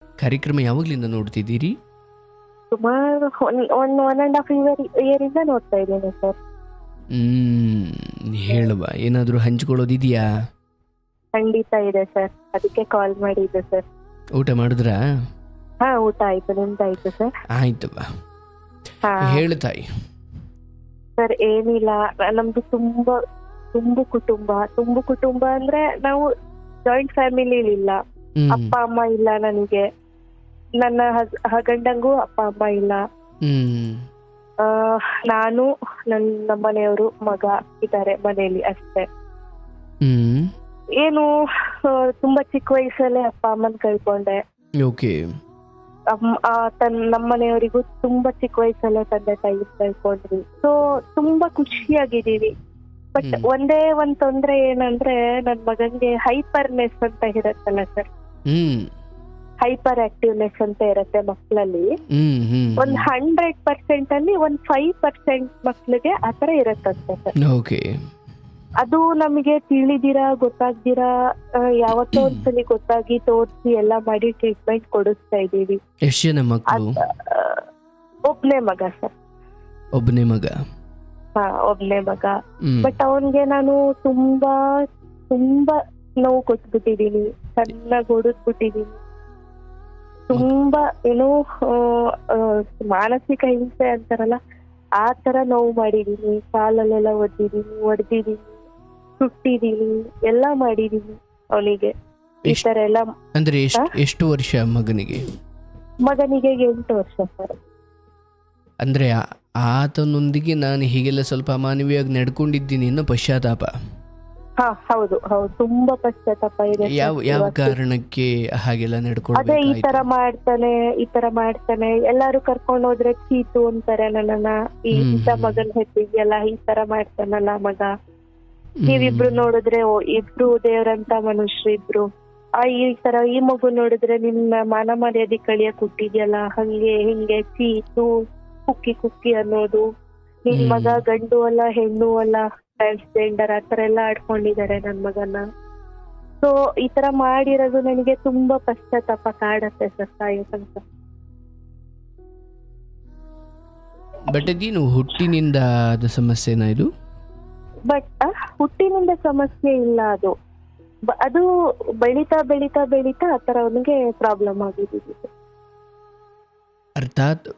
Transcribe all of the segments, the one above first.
ಕಾರ್ಯಕ್ರಮ ಯಾವಾಗಲಿಂದ ನೋಡ್ತಿದ್ದೀರಿ? ಸುಮಾರು one and half year ಇಂದ ನೋಡ್ತಾ ಇದ್ದೇನೆ ಸರ್. ಹೇಳುವ, ಏನಾದರೂ ಹಂಚ್ಕೊಳ್ಳೋದಿದೆಯಾ? ಖಂಡಿತ ಇದೆ ಸರ್, ಅದಕ್ಕೆ ಕಾಲ್ ಮಾಡಿದ್ದೆ ಸರ್. ಊಟ ಮಾಡಿದ್ರಾ? ಹಾ, ಊಟ ಆಯ್ತು, ನಿಮ್ದಾಯ್ತು ಸರ್? ಆಯ್ತವ. ಹಾ ಹೇಳು ತಾಯಿ. ಸರ್, ಏನಿಲ್ಲ, ನಮ್ದು ತುಂಬು ಕುಟುಂಬ ಅಂದ್ರೆ ನಾವು ಜಾಯಿಂಟ್ ಫ್ಯಾಮಿಲಿ ಇಲ್ಲ. ಅಪ್ಪ ಅಮ್ಮ ಇಲ್ಲ ನನಗೆ, ನನ್ನ ಗಂಡಂಗೂ ಅಪ್ಪ ಅಮ್ಮ ಇಲ್ಲ. ನಾನು ನಮ್ಮನೆಯವರು ಮಗ ಇದ್ದಾರೆ ಮನೆಯಲ್ಲಿ ಅಷ್ಟೇ. ಏನು ತುಂಬಾ ಚಿಕ್ಕ ವಯಸ್ಸಲ್ಲೇ ಅಪ್ಪ ಅಮ್ಮನ್ ಕಳ್ಕೊಂಡೆ. ನಮ್ಮನೆಯವರಿಗೂ ತುಂಬಾ ಚಿಕ್ಕ ವಯಸ್ಸಲ್ಲೇ ತಂದೆ ತಾಯಿ ಕಳ್ಕೊಂಡ್ವಿ. ಸೊ ತುಂಬಾ ಖುಷಿಯಾಗಿದ್ದೀವಿ. ಬಟ್ ಒಂದೇ ಒಂದ್ ತೊಂದ್ರೆ ಏನಂದ್ರೆ ನನ್ ಮಗನ್ಗೆ ಹೈಪರ್ನೆಸ್ ಅಂತ ಇರತ್ತಲ್ಲ ಸರ್, ಹೈಪರ್ ಆಕ್ಟಿವ್ನೆಸ್ ಅಂತ ಇರತ್ತೆ ಮಕ್ಕಳಲ್ಲಿ. ಒಂದ್ 100% ಅಲ್ಲಿ 5% ಮಕ್ಳಿಗೆ ಆತರ ಇರತ್ತಂತೆ ಸರ್. ಅದು ನಮಗೆ ತಿಳಿದಿರಾ ಗೊತ್ತಾಗ್ದಿರಾ ಯಾವತ್ತೋ ಒಂದ್ಸಲಿ ಗೊತ್ತಾಗಿ ತೋರಿಸಿ ಎಲ್ಲ ಮಾಡಿ ಟ್ರೀಟ್ಮೆಂಟ್ ಕೊಡಿಸ್ತಾ ಇದೀವಿ. ಎಷ್ಟು ಜನ ಮಕ್ಕಳು? ಒಬ್ನೇ ಮಗ ಸರ್. ಒಬ್ನೇ ಮಗ? ಹಾ, ಒಬ್ನೇ ಮಗ. ಬಟ್ ಅವನ್ಗೆ ನಾನು ತುಂಬಾ ನೋವು ಕೊಟ್ಬಿಟ್ಟಿದೀನಿ, ಚೆನ್ನಾಗಿ ಹೊಡೆದ್ಬಿಟ್ಟಿದೀನಿ. ತುಂಬಾ ಮಾನಸಿಕ ಹಿಂಸೆ ಅಂತಾರಲ್ಲ ಆ ತರ ನೋವು ಮಾಡಿದೀನಿ. ಕಾಲಲ್ಲೆಲ್ಲ ಹೊಡೆದಿದೀನಿ, ಸುಟ್ಟಿದೀನಿ, ಎಲ್ಲಾ ಮಾಡಿದೀನಿ ಅವನಿಗೆ. ಈ ತರ ಎಲ್ಲ. ಅಂದ್ರೆ ಎಷ್ಟು ವರ್ಷ ಮಗನಿಗೆ? ಮಗನಿಗೆ 8 ವರ್ಷ ಸರ್. ಅಂದ್ರೆ ಆತನೊಂದಿಗೆ ನಾನು ಹೀಗೆಲ್ಲ ಸ್ವಲ್ಪ ಅಮಾನವೀಯವಾಗಿ ನಡ್ಕೊಂಡಿದ್ದೀನಿ ಅನ್ನೋ ಪಶ್ಚಾತ್ತಾಪ? ಹಾ, ಹೌದು, ತುಂಬಾ ಪಶ್ಚಾತ್ತಾಪ ಇದೆ. ಯಾವ ಕಾರಣಕ್ಕೆ ಹಾಗೆಲ್ಲ ನಡ್ಕೊಂಡು? ಅದೇ ಈ ತರ ಮಾಡ್ತಾನೆ. ಎಲ್ಲಾರು ಕರ್ಕೊಂಡು ಹೋದ್ರೆ ಚೀತು ಅಂತಾರೆ ನನ್ನನ್ನ. ಇಂಥ ಮಗನ್ ಹೆತ್ತಿದ್ಯಲ್ಲ, ಈ ತರ ಮಾಡ್ತಾನಲ್ಲ ಮಗ. ನೀವಿಬ್ರು ನೋಡಿದ್ರೆ ಇಬ್ರು ದೇವ್ರಂತ ಮನುಷ್ಯರು ಇಬ್ರು. ಈ ಮಗು ನೋಡಿದ್ರೆ ನಿನ್ನ ಮಾನ ಮರ್ಯಾದೆ ಕಳಿಯಕ್ ಹುಟ್ಟಿದ್ಯಲ್ಲ, ಹಂಗೆ ಹಿಂಗೆ ಚೀತು ಕುಕ್ಕಿ ಅನ್ನೋದು. ನಿನ್ ಮಗ ಗಂಡು ಅಲ್ಲ ಹೆಣ್ಣು ಅಲ್ಲ, ಟ್ರಾನ್ಸ್ಜೆಂಡರ್ ಆತರ ಎಲ್ಲ ಆಡ್ಕೊಂಡಿದ್ದಾರೆ ನನ್ ಮಗನ. ಸೊ ಈ ತರ ಮಾಡಿರೋದು ನನಗೆ ತುಂಬಾ ಪಶ್ಚಾತ್ತಾಪ ಕಾಡತ್ತೆ ಸರ್ ಸಾಯೋ ತನಕ. ಬಟ್ ಅದೇನು ಹುಟ್ಟಿನಿಂದ ಅದು ಸಮಸ್ಯೆನಾ ಇದು? ಬಟ್ ಹುಟ್ಟಿನಿಂದ ಸಮಸ್ಯೆ ಇಲ್ಲ. ಅದು ಬೆಳೀತಾ ಆತರ ಅವನಿಗೆ ಪ್ರಾಬ್ಲಮ್ ಆಗಿದ್ದು. ಅರ್ಥಾತ್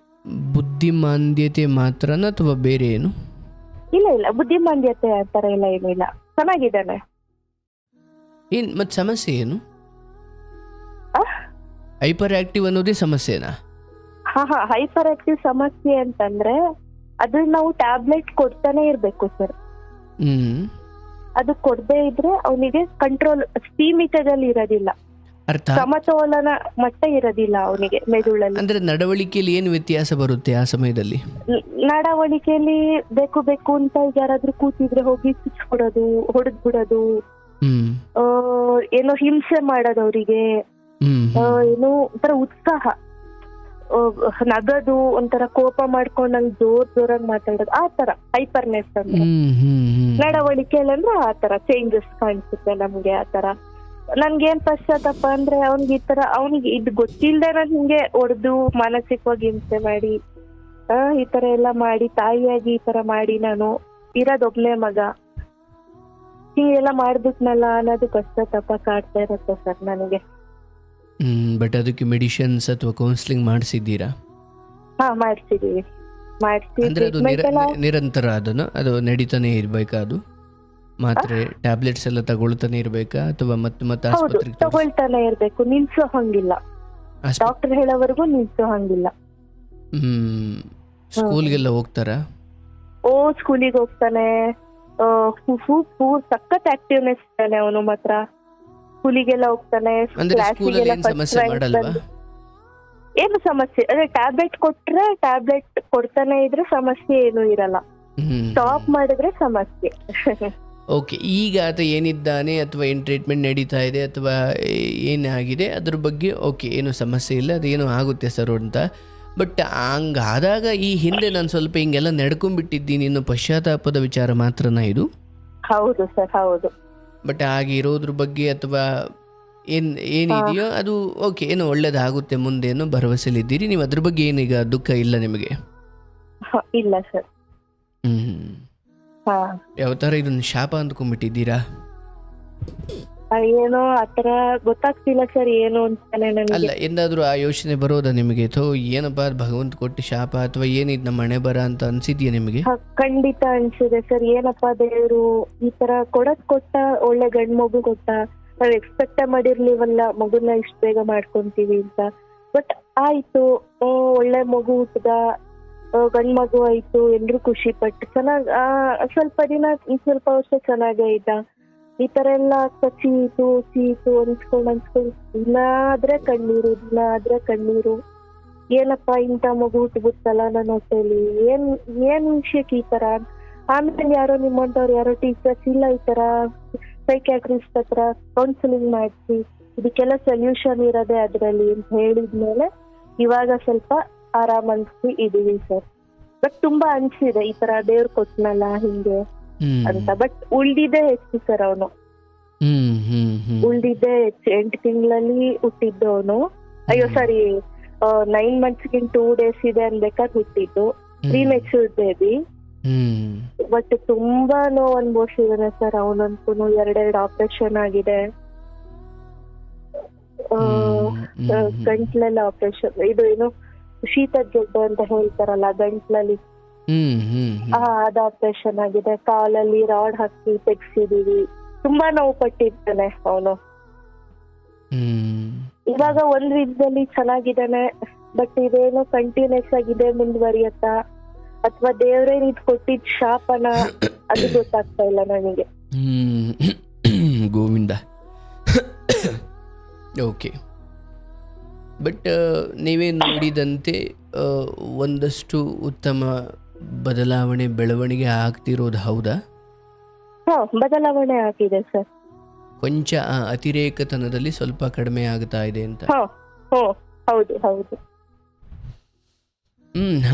ಬುದ್ಧಿಮಾಂದ್ಯತೆ ಮಾತ್ರನಾ ಅಥವಾ ಬೇರೆ ಏನು? ಇಲ್ಲ, ಬುದ್ಧಿಮಾಂದ್ಯತೆ ಆತರ ಎಲ್ಲ ಏನಿಲ್ಲ, ಚೆನ್ನಾಗಿದ್ದಾನೆ. ಮತ್ ಸಮಸ್ಯೆ ಏನು? ಹೈಪರ್ ಆಕ್ಟಿವ್ ಅನ್ನೋದೇ ಸಮಸ್ಯೆನಾ? ಹಾ, ಹೈಪರ್ ಆಕ್ಟಿವ್ ಸಮಸ್ಯೆ ಅಂತಂದ್ರೆ ಅದು ನಾವು ಟ್ಯಾಬ್ಲೆಟ್ ಕೊಡ್ತಾನೆ ಇರ್ಬೇಕು ಸರ್. ಅದು ಕೊಡದೇ ಇದ್ರೆ ಅವನಿಗೆ ಕಂಟ್ರೋಲ್ ಸ್ಥಿಮಿತದಲ್ಲಿ ಇರೋದಿಲ್ಲ, ಸಮತೋಲನ ಮಟ್ಟ ಇರೋದಿಲ್ಲ ಅವನಿಗೆ ಮೆದುಳಲ್ಲಿ. ಅಂದ್ರೆ ನಡವಳಿಕೆಯಲ್ಲಿ ಏನು ವ್ಯತ್ಯಾಸ ಬರುತ್ತೆ ಆ ಸಮಯದಲ್ಲಿ? ನಡವಳಿಕೆಯಲ್ಲಿ ಬೇಕು ಅಂತ ಯಾರಾದ್ರೂ ಕೂತಿದ್ರೆ ಹೋಗಿ ಚುಚ್ಬಿಡೋದು, ಹೊಡೆದ್ಬಿಡೋದು, ಏನೋ ಹಿಂಸೆ ಮಾಡೋದು ಅವರಿಗೆ, ಏನೋ ಒಂಥರ ಉತ್ಸಾಹ, ನಗದು, ಒಂಥರ ಕೋಪ ಮಾಡ್ಕೊಂಡು ನಂಗೆ ಜೋರಾಗಿ ಮಾತಾಡೋದು, ಆ ತರ ಹೈಪರ್ನೆಸ್ ಅಂದ್ರೆ. ನಡವಳಿಕೆಯಲ್ಲಿ ಅಂದ್ರೆ ಆ ತರ ಚೇಂಜಸ್ ಕಾಣಿಸುತ್ತೆ ನಮ್ಗೆ. ಆ ತರ ನನ್ಗೇನ್ ಪಶ್ಚಾತ್ತಾಪ ಅಂದ್ರೆ ಅವನಿಗೆ ಇದು ಗೊತ್ತಿಲ್ದೆ ನಾನು ಹಿಂಗೆ ಹೊಡೆದು ಮಾನಸಿಕವಾಗಿ ಹಿಂಸೆ ಮಾಡಿ ಈ ತರ ಎಲ್ಲ ಮಾಡಿ, ತಾಯಿಯಾಗಿ ಈ ತರ ಮಾಡಿ, ನಾನು ಇರೋದೊಬ್ನೇ ಮಗ, ಹೀಗೆಲ್ಲ ಮಾಡ್ಬಿಟ್ನಲ್ಲ ಅನ್ನೋದು ಪಶ್ಚಾತ್ತಾಪ ಕಾಡ್ತಾ ಇರತ್ತೆ ಸರ್ ನನಗೆ. ಬಟ್ ಅದಕ್ಕೆ ಮೆಡಿಸಿನ್ಸ್ ಅಥವಾ ಕೌನ್ಸಿಲಿಂಗ್ ಮಾಡಿಸಿದ್ದೀರಾ? ಹಾ, ಮಾಡಿಸಿದೀವಿ. ಅಂದ್ರೆ ಅದು ನಿರಂತರ ಅದು ನಡೀತಾನೆ ಇರ್ಬೇಕಾ? ಅದು ಮಾತ್ರೆ ಟ್ಯಾಬ್ಲೆಟ್ಸ್ ಎಲ್ಲ ತಗೊಳ್ತಾನೆ ಇರ್ಬೇಕಾ ಅಥವಾ ಮತ್ತೆ ಆಸ್ಪತ್ರೆಗೆ ತಗೊಳ್ತಾನೆ ಇರ್ಬೇಕು, ನಿಲ್ಸೋ ಹಂಗಿಲ್ಲ. ಡಾಕ್ಟರ್ ಹೇಳೋವರೆಗೂ ನಿಲ್ಸೋ ಹಂಗಿಲ್ಲ. ಸ್ಕೂಲ್ಗೆಲ್ಲ ಹೋಗ್ತಾರಾ? ಸ್ಕೂಲಿಗೆ ಹೋಗ್ತಾನೆ. ಸಖತ್ ಆಕ್ಟಿವ್ನೆಸ್ ಇದ್ದಾನೆ ಅವನು ಮಾತ್ರ. ಸ್ಕೂಲಿಗೆಲ್ಲ ಹೋಗ್ತಾನೆ. ಏನು ಸಮಸ್ಯೆ ಅದೇ ಟ್ಯಾಬ್ಲೆಟ್ ಕೊಟ್ರೆ, ಟ್ಯಾಬ್ಲೆಟ್ ಕೊಡ್ತಾನೆ ಇದ್ರೆ ಸಮಸ್ಯೆ ಏನು ಇರಲ್ಲ. ಸ್ಟಾಪ್ ಮಾಡಿದ್ರೆ ಸಮಸ್ಯೆ. ಓಕೆ, ಈಗ ಆತ ಏನಿದ್ದಾನೆ ಅಥವಾ ಏನು ಟ್ರೀಟ್ಮೆಂಟ್ ನಡೀತಾ ಇದೆ ಅಥವಾ ಏನಾಗಿದೆ ಅದ್ರ ಬಗ್ಗೆ ಓಕೆ, ಏನು ಸಮಸ್ಯೆ ಇಲ್ಲ, ಅದೇನೋ ಆಗುತ್ತೆ ಸರ್ ಅಂತ. ಬಟ್ ಹಂಗಾದಾಗ ಈ ಹಿಂದೆ ನಾನು ಸ್ವಲ್ಪ ಹಿಂಗೆಲ್ಲ ನಡ್ಕೊಂಡ್ಬಿಟ್ಟಿದ್ದೀನಿ ಅನ್ನೋ ಪಶ್ಚಾತ್ತಾಪದ ವಿಚಾರ ಮಾತ್ರನಾ ಇದು? ಹೌದು ಸರ್, ಹೌದು. ಬಟ್ ಹಾಗೆ ಇರೋದ್ರ ಬಗ್ಗೆ ಅಥವಾ ಏನಿದೆಯೋ ಅದು ಓಕೆ, ಏನೋ ಒಳ್ಳೇದಾಗುತ್ತೆ ಮುಂದೆ ಅನ್ನೋ ಭರವಸೆಲಿದ್ದೀರಿ ನೀವು. ಅದ್ರ ಬಗ್ಗೆ ಏನೀಗ ದುಃಖ ಇಲ್ಲ ನಿಮಗೆ? ಇಲ್ಲ ಸರ್. ಹಾ, ಯಾವ ಥರ ಇದನ್ನು ಶಾಪ ಅಂದ್ಕೊಂಡ್ಬಿಟ್ಟಿದ್ದೀರಾ? ಏನೋ ಆತರ ಗೊತ್ತಾಗ್ತಿಲ್ಲ ಸರ್, ಏನು ಅಂತಾನೆ ನನಗೆ. ಅಲ್ಲ, ಎಂದಾದ್ರೂ ಆ ಯೋಚನೆ ಬರೋದಾ ನಿಮಗೆ? ಏನಪ್ಪ ಅದು ಭಗವಂತ ಕೊಟ್ಟ ಶಾಪ ಅಥವಾ ಏನಿದ್ ನಮ್ಮ ಮನೆ ಬರ ಅಂತ ಅನ್ಸಿದ್ಯಾ ನಿಮಗೆ? ಖಂಡಿತ ಅನ್ಸಿದೆ ಸರ್. ಏನಪ್ಪಾ ದೇವ್ರು ಈ ತರ ಕೊಟ್ಟ, ಒಳ್ಳೆ ಗಂಡ್ ಮಗು ಕೊಟ್ಟ. ನಾವ್ ಎಕ್ಸ್ಪೆಕ್ಟ್ ಮಾಡಿರ್ಲಿವಲ್ಲ ಮಗುನ ಇಷ್ಟ ಬೇಗ ಮಾಡ್ಕೊಂತೀವಿ ಅಂತ. ಬಟ್ ಆಯ್ತು, ಒಳ್ಳೆ ಮಗು ಹುಟ್ಟದ, ಗಂಡ್ ಮಗು ಆಯ್ತು, ಎಲ್ರು ಖುಷಿ ಪಟ್ಟು ಚೆನ್ನಾಗ್ ಸ್ವಲ್ಪ ವರ್ಷ ಚೆನ್ನಾಗೇ ಇದ್ದ. ಈ ತರ ಎಲ್ಲ ಸೀತು ಅನ್ಸ್ಕೊಂಡ್ ದಿನ ಆದ್ರೆ ಕಣ್ಣೀರು. ಏನಪ್ಪಾ ಇಂತ ಮಗು ಹುಟ್ಟುತ್ತಲ್ಲ ನನ್ನ ಹೊಟ್ಟೆಲಿ, ಏನ್ ವಿಷಯಕ್ಕೆ ಈ ತರ. ಆಮೇಲೆ ಯಾರೋ ನಿಮ್ಮಂತವ್ರು ಯಾರೋ ಟೀಚರ್ಸ್ ಇಲ್ಲ ಈ ತರ ಸೈಕ್ಯಾಟ್ರಿಸ್ಟ್ ಹತ್ರ ಕೌನ್ಸಿಲಿಂಗ್ ಮಾಡಿಸಿ ಇದಕ್ಕೆಲ್ಲ ಸೊಲ್ಯೂಷನ್ ಇರೋದೇ ಅದ್ರಲ್ಲಿ ಅಂತ ಹೇಳಿದ್ಮೇಲೆ ಇವಾಗ ಸ್ವಲ್ಪ ಆರಾಮ್ ಅನ್ಸಿ ಇದೀವಿ ಸರ್. ಬಟ್ ತುಂಬಾ ಅನ್ಸಿದೆ ಈ ತರ ದೇವ್ರು ಕೊಟ್ನಲ್ಲ ಹಿಂಗೆ ಅಂತ. ಬಟ್ ಉಳ್ದಿದ್ದೇ ಹೆಚ್ಚು ಸರ್. ಅವನು ಉಳ್ದಿದ್ದೇ ಹೆಚ್ಚು. 8 ತಿಂಗಳಲ್ಲಿ ಹುಟ್ಟಿದ್ದು ಅವನು. ಅಯ್ಯೋ ಸಾರಿ, 9 months 2 days ಇದೆ ಅನ್ಬೇಕಾದ್ರೆ ಹುಟ್ಟಿದ್ದು. ಪ್ರೀಮೆಚ್ಯೂರ್ಡ್ ಬೇಬಿ. ಬಟ್ ತುಂಬಾ ನೋವು ಅನ್ಭವಿಸಿದಾನೆ ಸರ್ ಅವನಂತೂ. 2 ಆಪರೇಷನ್ ಆಗಿದೆ. ಗಂಟ್ಲೆಲ್ಲ ಆಪರೇಷನ್, ಇದು ಏನು ಶೀತದ ಗೆಡ್ಡೆ ಅಂತ ಹೇಳ್ತಾರಲ್ಲ ಗಂಟ್ಲಲ್ಲಿ, ಅದ ಆಪರೇಷನ್ ಆಗಿದೆ. ಕಾಲಲ್ಲಿ ರಾಡ್ ಹಾಕಿ ತೆಗ್ಸಿದೀವಿ. ತುಂಬಾ ನೋವು ಪಟ್ಟಿದ್ದಾನೆ ಅವನು. ಇವಾಗ ಒಂದ್ ವಿಧದಲ್ಲಿ ಚೆನ್ನಾಗಿದ್ದಾನೆ. ಬಟ್ ಇದೇನೋ ಕಂಟಿನ್ಯೂಸ್ ಆಗಿದೆ ಮುಂದುವರಿಯತ್ತ ಅಥವಾ ದೇವ್ರೇ ಇದು ಕೊಟ್ಟಿದ್ ಶಾಪನ, ಅದು ಗೊತ್ತಾಗ್ತಾ ಇಲ್ಲ ನನಗೆ. ಗೋವಿಂದ. ಓಕೆ, ಬಟ್ ನೀವೇ ನೋಡಿದಂತೆ ಒಂದಷ್ಟು ಉತ್ತಮ ಬೆಳವಣಿಗೆ ಆಗ್ತಿರೋದು ಹೌದಾ? ಬದಲಾವಣೆ ಆಗಿದೆ ಸರ್. ಕೊಂಚ ಅತಿರೇಕತನದಲ್ಲಿ ಸ್ವಲ್ಪ ಕಡಿಮೆ ಆಗ್ತಾ ಇದೆ ಅಂತ. ಹೌದು.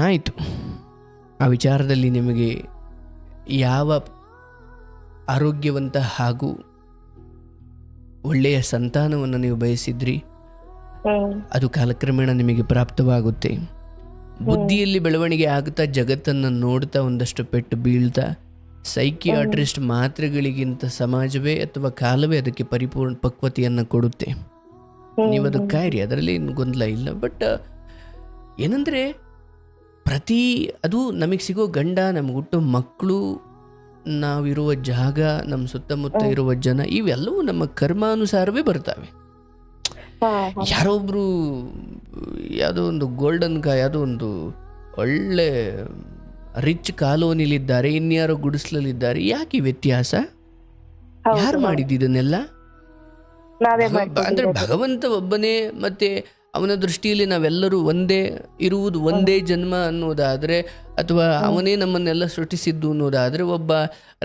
ಆಯ್ತು. ಆ ವಿಚಾರದಲ್ಲಿ ನಿಮಗೆ ಯಾವ ಆರೋಗ್ಯವಂತ ಹಾಗೂ ಒಳ್ಳೆಯ ಸಂತಾನವನ್ನು ನೀವು ಬಯಸಿದ್ರಿ ಅದು ಕಾಲಕ್ರಮೇಣ ನಿಮಗೆ ಪ್ರಾಪ್ತವಾಗುತ್ತೆ. ಬುದ್ಧಿಯಲ್ಲಿ ಬೆಳವಣಿಗೆ ಆಗುತ್ತಾ, ಜಗತ್ತನ್ನು ನೋಡ್ತಾ, ಒಂದಷ್ಟು ಪೆಟ್ಟು ಬೀಳ್ತಾ, ಸೈಕಿಯಾಟ್ರಿಸ್ಟ್ ಮಾತ್ರೆಗಳಿಗಿಂತ ಸಮಾಜವೇ ಅಥವಾ ಕಾಲವೇ ಅದಕ್ಕೆ ಪರಿಪೂರ್ಣ ಪಕ್ವತೆಯನ್ನು ಕೊಡುತ್ತೆ. ನೀವು ಅದು ಕಾಯಿರಿ, ಅದರಲ್ಲಿ ಏನು ಗೊಂದಲ ಇಲ್ಲ. ಬಟ್ ಏನಂದರೆ ಅದು ನಮಗೆ ಸಿಗೋ ಗಂಡ, ನಮ್ಗೆ ಹುಟ್ಟೋ ಮಕ್ಕಳು, ನಾವಿರುವ ಜಾಗ, ನಮ್ಮ ಸುತ್ತಮುತ್ತ ಇರುವ ಜನ, ಇವೆಲ್ಲವೂ ನಮ್ಮ ಕರ್ಮಾನುಸಾರವೇ ಬರ್ತವೆ. ಯಾರೋ ಒಬ್ರು ಯಾವುದೋ ಒಂದು ಗೋಲ್ಡನ್ ಯಾವುದೋ ಒಂದು ಒಳ್ಳೆ ರಿಚ್ ಕಾಲೋನಿಲಿದ್ದಾರೆ, ಇನ್ಯಾರೋ ಗುಡಿಸ್ಲಲ್ಲಿದ್ದಾರೆ. ಯಾಕೆ ವ್ಯತ್ಯಾಸ? ಯಾರು ಮಾಡಿದ್ದನ್ನೆಲ್ಲ? ಅಂದ್ರೆ ಭಗವಂತ ಒಬ್ಬನೇ. ಮತ್ತೆ ಅವನ ದೃಷ್ಟಿಯಲ್ಲಿ ನಾವೆಲ್ಲರೂ ಒಂದೇ, ಇರುವುದು ಒಂದೇ ಜನ್ಮ ಅನ್ನೋದಾದರೆ, ಅಥವಾ ಅವನೇ ನಮ್ಮನ್ನೆಲ್ಲ ಸೃಷ್ಟಿಸಿದ್ದು ಅನ್ನೋದಾದರೆ, ಒಬ್ಬ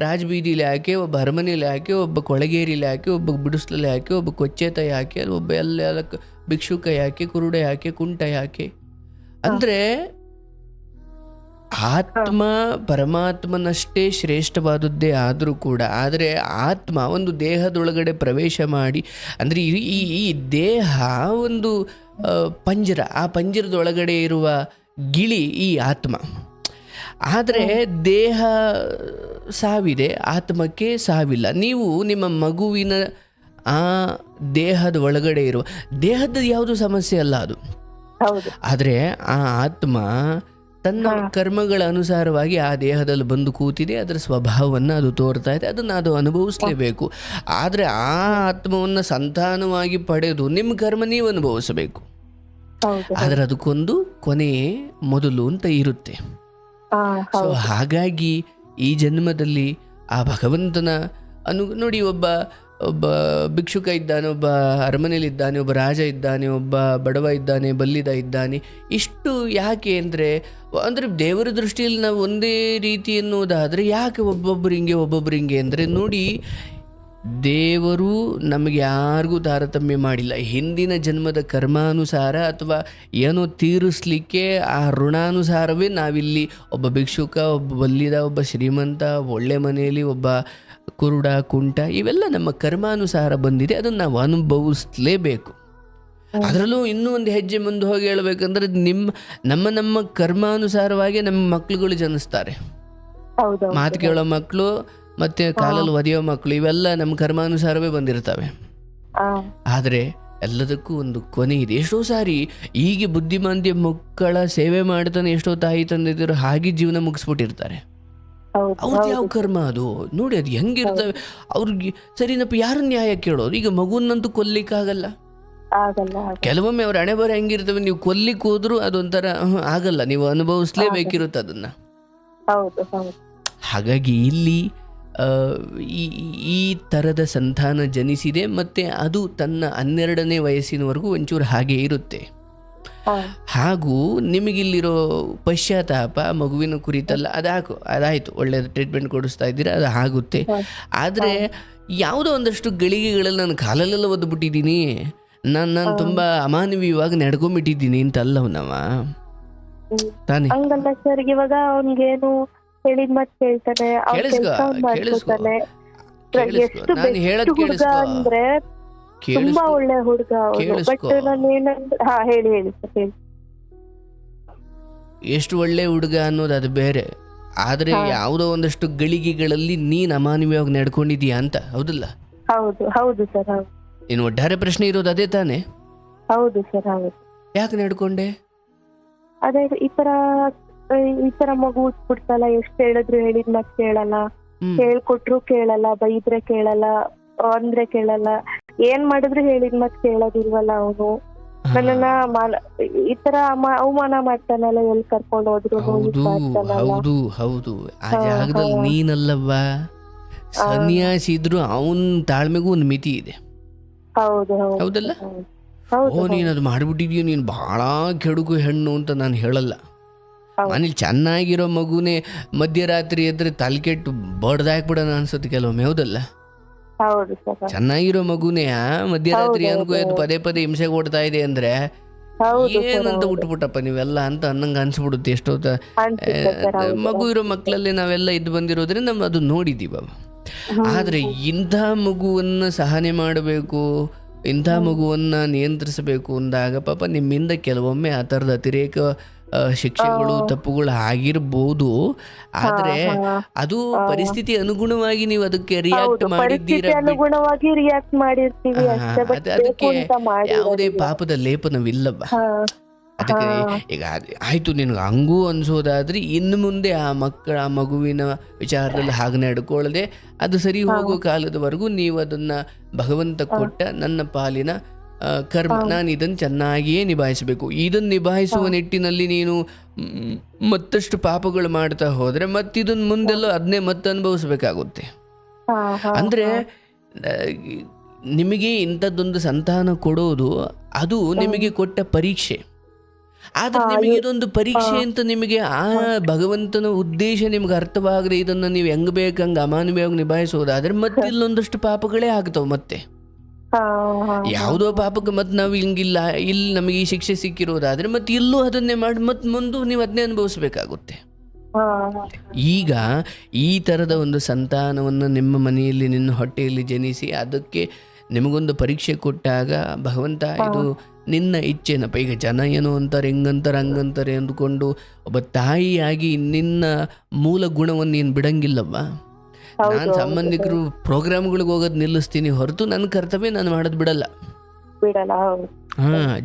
ರಾಜಬೀದಿಲಿ ಯಾಕೆ, ಒಬ್ಬ ಅರಮನೆಯಲ್ಲಿ ಯಾಕೆ, ಒಬ್ಬ ಕೊಳಗೇರಿಲಿ ಯಾಕೆ, ಒಬ್ಬ ಬಿಡಿಸ್ಲಲ್ಲಿ ಯಾಕೆ, ಒಬ್ಬ ಕೊಚ್ಚೇತ ಯಾಕೆ, ಒಬ್ಬ ಎಲ್ಲ ಭಿಕ್ಷುಕ ಯಾಕೆ, ಕುರುಡ ಯಾಕೆ, ಕುಂಟ ಯಾಕೆ? ಅಂದರೆ ಆತ್ಮ ಪರಮಾತ್ಮನಷ್ಟೇ ಶ್ರೇಷ್ಠವಾದದ್ದೇ ಆದರೂ ಕೂಡ, ಆದರೆ ಆತ್ಮ ಒಂದು ದೇಹದೊಳಗಡೆ ಪ್ರವೇಶ ಮಾಡಿ, ಅಂದರೆ ಈ ದೇಹ ಒಂದು ಪಂಜರ, ಆ ಪಂಜರದೊಳಗಡೆ ಇರುವ ಗಿಳಿ ಈ ಆತ್ಮ. ಆದರೆ ದೇಹ ಸಾವಿದೆ, ಆತ್ಮಕ್ಕೆ ಸಾವಿಲ್ಲ. ನೀವು ನಿಮ್ಮ ಮಗುವಿನ ಆ ದೇಹದ ಒಳಗಡೆ ಇರುವ ದೇಹದ ಯಾವುದು ಸಮಸ್ಯೆ ಅಲ್ಲ ಅದು. ಆದರೆ ಆ ಆತ್ಮ ತನ್ನ ಕರ್ಮಗಳ ಅನುಸಾರವಾಗಿ ಆ ದೇಹದಲ್ಲಿ ಬಂದು ಕೂತಿದೆ, ಅದರ ಸ್ವಭಾವವನ್ನು ಅದು ತೋರ್ತಾ ಇದೆ, ಅದನ್ನು ಅದು ಅನುಭವಿಸಲೇಬೇಕು. ಆದರೆ ಆ ಆತ್ಮವನ್ನು ಸಂತಾನವಾಗಿ ಪಡೆದು ನಿಮ್ಮ ಕರ್ಮ ನೀವು ಅನುಭವಿಸಬೇಕು. ಆದರೆ ಅದಕ್ಕೊಂದು ಕೊನೆ ಮೊದಲು ಅಂತ ಇರುತ್ತೆ. ಸೊ ಹಾಗಾಗಿ ಈ ಜನ್ಮದಲ್ಲಿ ಆ ಭಗವಂತನ ನೋಡಿ, ಒಬ್ಬ ಭಿಕ್ಷುಕ ಇದ್ದಾನೆ, ಒಬ್ಬ ಅರಮನೆಯಲ್ಲಿದ್ದಾನೆ, ಒಬ್ಬ ರಾಜ ಇದ್ದಾನೆ, ಒಬ್ಬ ಬಡವ ಇದ್ದಾನೆ, ಬಲ್ಲಿದ ಇದ್ದಾನೆ. ಇಷ್ಟು ಯಾಕೆ ಅಂದರೆ ದೇವರ ದೃಷ್ಟಿಯಲ್ಲಿ ನಾವು ಒಂದೇ ರೀತಿ ಎನ್ನುವುದಾದರೆ ಯಾಕೆ ಒಬ್ಬೊಬ್ಬರು ಹಿಂಗೆ ಅಂದರೆ, ನೋಡಿ, ದೇವರು ನಮಗೆ ಯಾರಿಗೂ ತಾರತಮ್ಯ ಮಾಡಿಲ್ಲ. ಹಿಂದಿನ ಜನ್ಮದ ಕರ್ಮಾನುಸಾರ ಅಥವಾ ಏನೋ ತೀರಿಸಲಿಕ್ಕೆ ಆ ಋಣಾನುಸಾರವೇ ನಾವಿಲ್ಲಿ ಒಬ್ಬ ಭಿಕ್ಷುಕ, ಒಬ್ಬ ಬಲ್ಲಿದ, ಒಬ್ಬ ಶ್ರೀಮಂತ, ಒಳ್ಳೆ ಮನೆಯಲ್ಲಿ ಒಬ್ಬ ಕುರುಡ ಕುಂಟ ಇವೆಲ್ಲ ನಮ್ಮ ಕರ್ಮಾನುಸಾರ ಬಂದಿದೆ, ಅದನ್ನು ನಾವು ಅನುಭವಿಸಲೇಬೇಕು. ಅದರಲ್ಲೂ ಇನ್ನೂ ಒಂದು ಹೆಜ್ಜೆ ಮುಂದೆ ಹೋಗಿ ಹೇಳ್ಬೇಕಂದ್ರೆ ನಮ್ಮ ಕರ್ಮಾನುಸಾರವಾಗಿ ನಮ್ಮ ಮಕ್ಕಳುಗಳು ಜನಿಸ್ತಾರೆ. ಮಾತು ಕೇಳೋ ಮಕ್ಕಳು ಮತ್ತು ಕಾಲಲ್ಲಿ ಒದೆಯೋ ಮಕ್ಕಳು ಇವೆಲ್ಲ ನಮ್ಮ ಕರ್ಮಾನುಸಾರವೇ ಬಂದಿರ್ತವೆ. ಆದರೆ ಎಲ್ಲದಕ್ಕೂ ಒಂದು ಕೊನೆ ಇದೆ. ಎಷ್ಟೋ ಸಾರಿ ಹೀಗೆ ಬುದ್ಧಿಮಾಂದ್ಯ ಮಕ್ಕಳ ಸೇವೆ ಮಾಡ್ತಾನೆ ಎಷ್ಟೋ ತಾಯಿ ತಂದಿದ್ರು ಹಾಗೆ ಜೀವನ ಮುಗಿಸ್ಬಿಟ್ಟಿರ್ತಾರೆ. ಅವ್ರದ್ದು ಯಾವ ಕರ್ಮ ಅದು ನೋಡಿ, ಅದು ಹೆಂಗಿರ್ತವೆ ಅವ್ರಿಗೆ. ಸರಿನಪ್ಪ, ಯಾರು ನ್ಯಾಯ ಕೇಳೋದು? ಈಗ ಮಗುನಂತೂ ಕೊಲ್ಲಿಕ್ಕಾಗಲ್ಲ. ಕೆಲವೊಮ್ಮೆ ಅವ್ರ ಹಣೆ ಬರ ಹೆಂಗಿರ್ತವೆ, ನೀವು ಕೊಲ್ಲಿಕ್ಕೆ ಹೋದ್ರು ಅದೊಂಥರ ಆಗಲ್ಲ, ನೀವು ಅನುಭವಿಸ್ಲೇಬೇಕಿರುತ್ತೆ ಅದನ್ನ. ಹಾಗಾಗಿ ಇಲ್ಲಿ ಈ ಥರದ ಸಂತಾನ ಜನಿಸಿದೆ, ಮತ್ತು ಅದು ತನ್ನ 12ನೇ ವಯಸ್ಸಿನವರೆಗೂ ಒಂಚೂರು ಹಾಗೆ ಇರುತ್ತೆ. ಹಾಗೂ ನಿಮಗಿಲ್ಲಿರೋ ಪಶ್ಚಾತ್ತಾಪ ಮಗುವಿನ ಕುರಿತಲ್ಲ, ಅದಾಯಿತು, ಒಳ್ಳೆಯದು ಟ್ರೀಟ್ಮೆಂಟ್ ಕೊಡಿಸ್ತಾ ಇದ್ದೀರಾ, ಅದು ಆಗುತ್ತೆ. ಆದರೆ ಯಾವುದೋ ಒಂದಷ್ಟು ಗಳಿಗೆಗಳಲ್ಲಿ ನಾನು ಕಾಲಲ್ಲೆಲ್ಲ ಒದ್ಬಿಟ್ಟಿದ್ದೀನಿ, ನಾನು ತುಂಬ ಅಮಾನವೀಯವಾಗಿ ನಡ್ಕೊಂಡ್ಬಿಟ್ಟಿದ್ದೀನಿ ಅಂತಲ್ಲ ಅವನವ ತಾನೇ. ಹಂಗಲ್ಲ ಸರ್, ಇವಾಗ ಅವನಿಗೇನು ಹೇಳಿದ ಮಾತು ಕೇಳ್ತಾನೆ, ನಾನು ಹೇಳೋದು ಕೇಳಿಸ್ಕೊ, ಅಂದ್ರೆ ತುಂಬಾ ಒಳ್ಳೆ ಹುಡುಗ. ಬಟ್ ನಾನು ಏನಂದ್ರೆ ಹೇಳಿ ಸರ್. ಎಷ್ಟು ಒಳ್ಳೆ ಹುಡುಗ ಅನ್ನೋದು ಅದು ಬೇರೆ, ಆದ್ರೆ ಯಾವುದೋ ಒಂದಷ್ಟು ಗಳಿಗೆಗಳಲ್ಲಿ ನೀನ್ ಅಮಾನವೀಯವಾಗಿ ನಡ್ಕೊಂಡಿದೀಯಾ ಅಂತ, ಹೌದಲ್ಲ? ಹೌದು ಸರ್, ಹೌದು. ಇನ್ನು ಒಟ್ಟಾರೆ ಪ್ರಶ್ನೆ ಇರೋದು ಅದೇ ತಾನೆ? ಹೌದು ಸರ್, ಹೌದು. ಯಾಕೆ ನಡ್ಕೊಂಡೆ? ಅದೇ ಈ ತರ ಮಗು ಉಟ್ಬಿಡ್ತಲ್ಲ, ಎಷ್ಟು ಹೇಳಿದ್ರು ಹೇಳಿದ್ ಮಾತು ಕೇಳಲ್ಲ, ಹೇಳ್ಕೊಟ್ರು ಕೇಳಲ್ಲ, ಬೈದ್ರೆ ಕೇಳಲ್ಲ, ಅಂದ್ರೆ ಕೇಳಲ್ಲ, ಏನ್ ಮಾಡಿದ್ರು ಹೇಳಿದ್ ಮಾತು ಕೇಳೋದಿಲ್ವಲ್ಲ ಅವನು. ನನ್ನನ್ನ ಈ ತರ ಅವಮಾನ ಮಾಡ್ತಾನಲ್ಲ, ಎಲ್ಲಿ ಕರ್ಕೊಂಡು ಹೋದ್ರು. ಹೌದು ಹೌದು, ಆ ಜಾಗದಲ್ಲಿ ನೀನಲ್ಲವ್ವ, ಸನ್ಯಾಸಿ ಇದ್ರು ಅವನ್ ತಾಳ್ಮೆಗೂ ಒಂದು ಮಿತಿ ಇದೆ. ಹೌದಲ್ಲ? ಓ, ನೀನ್ ಅದು ಮಾಡ್ಬಿಟ್ಟಿದ್ಯೋ, ನೀನ್ ಬಹಳ ಕೆಡುಕು ಹೆಣ್ಣು ಅಂತ ನಾನು ಹೇಳಲ್ಲ. ಮನೇಲಿ ಚೆನ್ನಾಗಿರೋ ಮಗುನೇ ಮಧ್ಯರಾತ್ರಿ ಎದ್ರೆ ತಲೆಕೆಟ್ಟು ಬಡ್ದಾಕ್ಬಿಡೋಣ ಅನ್ಸುತ್ತೆ ಕೆಲವೊಮ್ಮೆ, ಹೌದಲ್ಲ? ಚೆನ್ನಾಗಿರೋ ಮಗುನೇ ಮಧ್ಯರಾತ್ರಿ ಅನ್ಕೋ ಎದ್ದು ಪದೇ ಪದೇ ಹಿಂಸೆ ಕೊಡ್ತಾ ಇದೆ ಅಂದ್ರೆ ಏನಂತ ಉಟ್ಬಿಟ್ಟಪ್ಪ ನೀವೆಲ್ಲ ಅಂತ ಅನ್ನಂಗ ಅನ್ಸ್ಬಿಡುತ್ತೆ. ಎಷ್ಟೊತ್ತ ಮಗು ಇರೋ ಮಕ್ಕಳಲ್ಲಿ ನಾವೆಲ್ಲ ಇದ್ದು ಬಂದಿರೋದ್ರಿಂದ ನಾವು ಅದು ನೋಡಿದೀವ. ಆದ್ರೆ ಇಂಥ ಮಗುವನ್ನ ಸಹನೆ ಮಾಡಬೇಕು, ಇಂಥ ಮಗುವನ್ನ ನಿಯಂತ್ರಿಸಬೇಕು ಅಂದಾಗ ಪಾಪ ನಿಮ್ಮಿಂದ ಕೆಲವೊಮ್ಮೆ ಆ ಥರದ ಅತಿರೇಕ ಶಿಕ್ಷೆಗಳು ತಪ್ಪುಗಳು ಆಗಿರ್ಬೋದು. ಆದ್ರೆ ಅದು ಪರಿಸ್ಥಿತಿ ಅನುಗುಣವಾಗಿ ನೀವು ಅದಕ್ಕೆ ರಿಯಾಕ್ಟ್ ಮಾಡಿದ್ದೀರಾ, ಅದಕ್ಕೆ ಯಾವುದೇ ಪಾಪದ ಲೇಪನವಿಲ್ಲವ. ಅದಕ್ಕೆ ಈಗ ಆಯ್ತು, ನಿನ್ಗೆ ಹಂಗೂ ಅನ್ಸೋದಾದ್ರೆ ಇನ್ನು ಮುಂದೆ ಆ ಮಗುವಿನ ವಿಚಾರದಲ್ಲಿ ಹಾಗೆ ನಡ್ಕೊಳ್ಳದೆ ಅದು ಸರಿ ಹೋಗೋ ಕಾಲದವರೆಗೂ ನೀವು ಅದನ್ನ ಭಗವಂತ ಕೊಟ್ಟ ನನ್ನ ಪಾಲಿನ ಕರ್ಮ, ನಾನು ಇದನ್ನು ಚೆನ್ನಾಗಿಯೇ ನಿಭಾಯಿಸಬೇಕು. ಇದನ್ನು ನಿಭಾಯಿಸುವ ನಿಟ್ಟಿನಲ್ಲಿ ನೀನು ಮತ್ತಷ್ಟು ಪಾಪಗಳು ಮಾಡ್ತಾ ಹೋದ್ರೆ ಮತ್ತಿದನ್ನು ಮುಂದೆಲ್ಲ ಅದನ್ನೇ ಮತ್ತೆ ಅನುಭವಿಸ್ಬೇಕಾಗುತ್ತೆ. ಅಂದ್ರೆ ನಿಮಗೆ ಇಂಥದ್ದೊಂದು ಸಂತಾನ ಕೊಡೋದು ಅದು ನಿಮಗೆ ಕೊಟ್ಟ ಪರೀಕ್ಷೆ. ಆದ್ರೆ ನಿಮಗೆ ಇದೊಂದು ಪರೀಕ್ಷೆ ಅಂತ ನಿಮಗೆ ಆ ಭಗವಂತನ ಉದ್ದೇಶ ನಿಮ್ಗೆ ಅರ್ಥವಾಗದೆ ಇದನ್ನ ನೀವು ಹೆಂಗ್ ಬೇಕಂಗ ಅಮಾನವೀಯವಾಗಿ ನಿಭಾಯಿಸೋದಾದ್ರೆ ಮತ್ತೆ ಇಲ್ಲೊಂದಷ್ಟು ಪಾಪಗಳೇ ಆಗ್ತಾವ. ಮತ್ತೆ ಯಾವುದೋ ಪಾಪಕ್ಕೆ ಮತ್ತೆ ನಾವು ಹಿಂಗಿಲ್ಲ, ಇಲ್ಲಿ ನಮಗೆ ಈ ಶಿಕ್ಷೆ ಸಿಕ್ಕಿರೋದಾದ್ರೆ ಮತ್ತೆ ಇಲ್ಲೂ ಅದನ್ನೇ ಮಾಡಿ ಮತ್ತೆ ಮುಂದೆ ನೀವು ಅದನ್ನೇ ಅನುಭವಿಸ್ಬೇಕಾಗುತ್ತೆ. ಈಗ ಈ ಥರದ ಒಂದು ಸಂತಾನವನ್ನು ನಿಮ್ಮ ಮನೆಯಲ್ಲಿ ನಿನ್ನ ಹೊಟ್ಟೆಯಲ್ಲಿ ಜನಿಸಿ ಅದಕ್ಕೆ ನಿಮಗೊಂದು ಪರೀಕ್ಷೆ ಕೊಟ್ಟಾಗ ಭಗವಂತ ಇದು ನಿನ್ನ ಇಚ್ಛೆನಪ್ಪ. ಈಗ ಜನ ಏನೋ ಅಂತಾರೆ, ಹೆಂಗಂತಾರೆ ಹಂಗಂತಾರೆ ಅಂದ್ಕೊಂಡು ಒಬ್ಬ ತಾಯಿಯಾಗಿ ನಿನ್ನ ಮೂಲ ಗುಣವನ್ನು ನೀನು ಬಿಡಂಗಿಲ್ಲವ್ವ. ನಾನು ಸಂಬಂಧಿಕರು ಪ್ರೋಗ್ರಾಮ್ಗಳಿಗೆ ಹೋಗೋದು ನಿಲ್ಲಿಸ್ತೀನಿ ಹೊರತು ನನ್ನ ಕರ್ತವ್ಯ ನಾನು ಮಾಡೋದು ಬಿಡಲ್ಲ.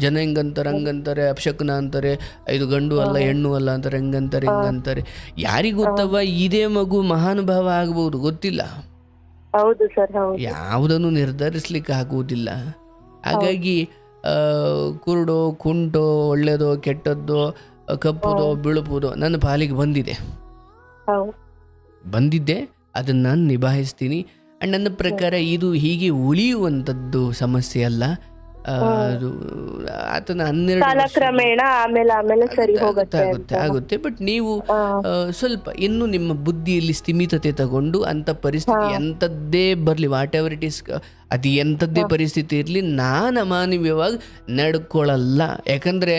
ಜನ ಹೆಂಗಂತಾರೆ ಹಂಗಂತಾರೆ, ಅಪಶಕುನ ಅಂತಾರೆ, ಇದು ಗಂಡು ಅಲ್ಲ ಹೆಣ್ಣು ಅಲ್ಲ ಅಂತಾರೆ, ಹೆಂಗಂತಾರೆ ಹಿಂಗಂತಾರೆ. ಯಾರಿಗೂ ಗೊತ್ತವ್ವ, ಇದೇ ಮಗು ಮಹಾನುಭಾವ ಆಗ್ಬಹುದು, ಗೊತ್ತಿಲ್ಲ. ಯಾವುದನ್ನು ನಿರ್ಧರಿಸ್ಲಿಕ್ಕೆ ಆಗುವುದಿಲ್ಲ. ಹಾಗಾಗಿ ಕುರುಡೋ ಕುಂಟೋ ಒಳ್ಳೇದೋ ಕೆಟ್ಟದ್ದೋ ಕಪ್ಪುದೋ ಬಿಳುಪುದೋ ನನ್ನ ಪಾಲಿಗೆ ಬಂದಿದ್ದೆ, ಅದನ್ನು ನಾನು ನಿಭಾಯಿಸ್ತೀನಿ. ಆ್ಯಂಡ್ ನನ್ನ ಪ್ರಕಾರ ಇದು ಹೀಗೆ ಉಳಿಯುವಂಥದ್ದು ಸಮಸ್ಯೆ ಅಲ್ಲ. ಅದು ಆತನ 12 ಆಗುತ್ತೆ. ಬಟ್ ನೀವು ಸ್ವಲ್ಪ ಇನ್ನು ನಿಮ್ಮ ಬುದ್ಧಿಯಲ್ಲಿ ಸ್ಥಿಮಿತತೆ ತಗೊಂಡು ಅಂಥ ಪರಿಸ್ಥಿತಿ ಎಂಥದ್ದೇ ಬರಲಿ, ವಾಟ್ ಎವರ್ ಇಟ್ ಈಸ್, ಅದು ಎಂಥದ್ದೇ ಪರಿಸ್ಥಿತಿ ಇರಲಿ, ನಾನು ಅಮಾನವೀಯವಾಗಿ ನಡ್ಕೊಳ್ಳಲ್ಲ. ಯಾಕಂದ್ರೆ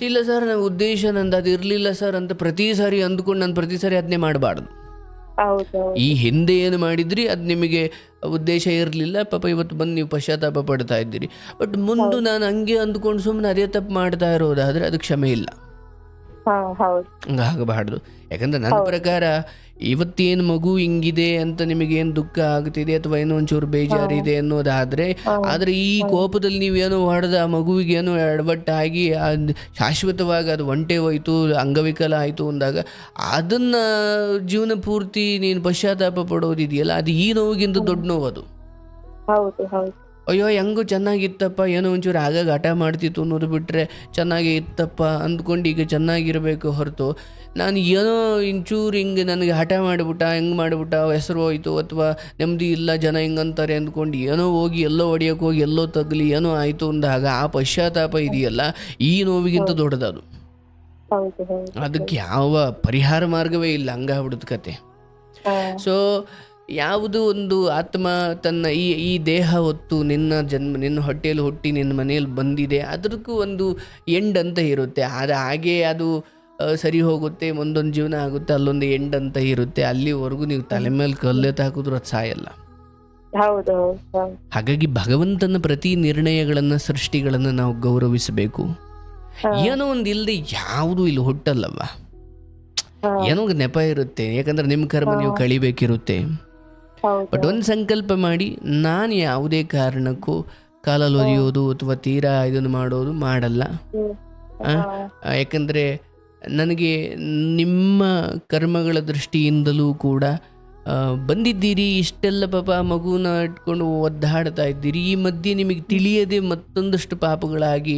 ಇಲ್ಲ ಸರ್ ನನ್ನ ಉದ್ದೇಶ ನಂದು ಅದು ಇರಲಿಲ್ಲ ಸರ್ ಅಂತ ಪ್ರತಿ ಸಾರಿ ಅಂದ್ಕೊಂಡು ನಾನು ಪ್ರತಿ ಸಾರಿ ಅದನ್ನೇ ಮಾಡಬಾರ್ದು. ಹೌದು ಈ ಹಿಂದೆ ಏನು ಮಾಡಿದ್ರಿ ಅದು ನಿಮಗೆ ಉದ್ದೇಶ ಇರಲಿಲ್ಲ, ಪಾಪ ಇವತ್ತು ಬಂದು ನೀವು ಪಶ್ಚಾತ್ತಾಪ ಪಡ್ತಾ ಇದ್ದೀರಿ. ಬಟ್ ಮುಂದೆ ನಾನು ಹಂಗೆ ಅಂದ್ಕೊಂಡು ಸುಮ್ಮನೆ ಅದೇ ತಪ್ಪು ಮಾಡ್ತಾ ಇರೋದಾದರೆ ಅದು ಕ್ಷಮೆ ಇಲ್ಲ. ಹಾ ಹೌದು ಹಂಗೆ ಆಗಬಾರ್ದು. ಯಾಕಂದ್ರೆ ನನ್ನ ಪ್ರಕಾರ ಇವತ್ತೇನು ಮಗು ಹಿಂಗಿದೆ ಅಂತ ನಿಮಗೇನು ದುಃಖ ಆಗ್ತಿದೆ ಅಥವಾ ಏನೋ ಒಂಚೂರು ಬೇಜಾರಿದೆ ಅನ್ನೋದಾದರೆ, ಆದರೆ ಈ ಕೋಪದಲ್ಲಿ ನೀವೇನೋ ಹೊಡೆದ ಆ ಮಗುವಿಗೆ ಏನೋ ಎಡವಟ್ಟಾಗಿ ಶಾಶ್ವತವಾಗಿ ಅದು ಒಂಟೆ ಹೋಯ್ತು, ಅಂಗವಿಕಲ ಆಯಿತು ಅಂದಾಗ ಅದನ್ನು ಜೀವನ ಪೂರ್ತಿ ನೀನು ಪಶ್ಚಾತ್ತಾಪ ಪಡೋದಿದೆಯಲ್ಲ, ಅದು ಈ ನೋವಿಗಿಂತ ದೊಡ್ಡ ನೋವು ಅದು. ಹೌದು ಹೌದು ಅಯ್ಯೋ ಹೆಂಗೂ ಚೆನ್ನಾಗಿತ್ತಪ್ಪ, ಏನೋ ಒಂಚೂರು ಆಗಾಗ ಹಠ ಮಾಡ್ತಿತ್ತು ಅನ್ನೋದು ಬಿಟ್ಟರೆ ಚೆನ್ನಾಗೇ ಇತ್ತಪ್ಪ ಅಂದ್ಕೊಂಡು ಈಗ ಚೆನ್ನಾಗಿರಬೇಕು ಹೊರತು, ನಾನು ಏನೋ ಇಂಚೂರು ಹಿಂಗೆ ನನಗೆ ಹಠ ಮಾಡಿಬಿಟ್ಟ, ಹೆಂಗೆ ಮಾಡಿಬಿಟ್ಟ, ಹೆಸರು ಹೋಯ್ತು ಅಥವಾ ನೆಮ್ಮದಿ ಇಲ್ಲ ಜನ ಹಿಂಗಂತಾರೆ ಅಂದ್ಕೊಂಡು ಏನೋ ಹೋಗಿ ಎಲ್ಲೋ ಹೊಡಿಯೋಕೆ ಹೋಗಿ ಎಲ್ಲೋ ತಗಲಿ ಏನೋ ಆಯಿತು ಅಂದಾಗ ಆ ಪಶ್ಚಾತ್ತಾಪ ಇದೆಯಲ್ಲ, ಈ ನೋವಿಗಿಂತ ದೊಡ್ಡದದು. ಹೌದು ಹೌದು ಅದಕ್ಕೆ ಯಾವ ಪರಿಹಾರ ಮಾರ್ಗವೇ ಇಲ್ಲ, ಹಂಗಾಗ್ಬಿಡುತ್ತೆ ಕತೆ. ಸೊ ಯಾವುದು ಒಂದು ಆತ್ಮ ತನ್ನ ಈ ದೇಹ ಹೊತ್ತು ನಿನ್ನ ಹೊಟ್ಟೆಯಲ್ಲಿ ಹುಟ್ಟಿ ನಿನ್ನ ಮನೆಯಲ್ಲಿ ಬಂದಿದೆ, ಅದಕ್ಕೂ ಒಂದು ಎಂಡ್ ಅಂತ ಇರುತ್ತೆ. ಅದು ಹಾಗೆ ಅದು ಸರಿ ಹೋಗುತ್ತೆ, ಒಂದೊಂದು ಜೀವನ ಆಗುತ್ತೆ, ಅಲ್ಲೊಂದು ಎಂಡ್ ಅಂತ ಇರುತ್ತೆ. ಅಲ್ಲಿವರೆಗೂ ನೀವು ತಲೆ ಮೇಲೆ ಕಲ್ಲೆತ್ತು ಹಾಕಿದ್ರು ಅದು ಸಾಯಲ್ಲ. ಹೌದು ಹಾಗಾಗಿ ಭಗವಂತನ ಪ್ರತಿ ನಿರ್ಣಯಗಳನ್ನು, ಸೃಷ್ಟಿಗಳನ್ನು ನಾವು ಗೌರವಿಸಬೇಕು. ಏನೋ ಒಂದು ಇಲ್ಲದೆ ಯಾವುದೂ ಇಲ್ಲಿ ಹುಟ್ಟಲ್ಲವ, ಏನೋ ಒಂದು ನೆಪ ಇರುತ್ತೆ. ಯಾಕಂದ್ರೆ ನಿಮ್ಮ ಕರ್ಮ ನೀವು ಕಳಿಬೇಕಿರುತ್ತೆ. ಬಟ್ ಒಂದು ಸಂಕಲ್ಪ ಮಾಡಿ, ನಾನು ಯಾವುದೇ ಕಾರಣಕ್ಕೂ ಕಾಲಲ್ಲಿ ಒರೆಯೋದು ಅಥವಾ ತೀರಾ ಇದನ್ನು ಮಾಡೋದು ಮಾಡಲ್ಲ. ಯಾಕಂದರೆ ನನಗೆ ನಿಮ್ಮ ಕರ್ಮಗಳ ದೃಷ್ಟಿಯಿಂದಲೂ ಕೂಡ ಬಂದಿದ್ದೀರಿ, ಇಷ್ಟೆಲ್ಲ ಪಾಪ ಮಗುನ ಇಟ್ಕೊಂಡು ಒದ್ದಾಡ್ತಾ ಇದ್ದೀರಿ. ಈ ಮಧ್ಯೆ ನಿಮಗೆ ತಿಳಿಯದೆ ಮತ್ತೊಂದಷ್ಟು ಪಾಪಗಳಾಗಿ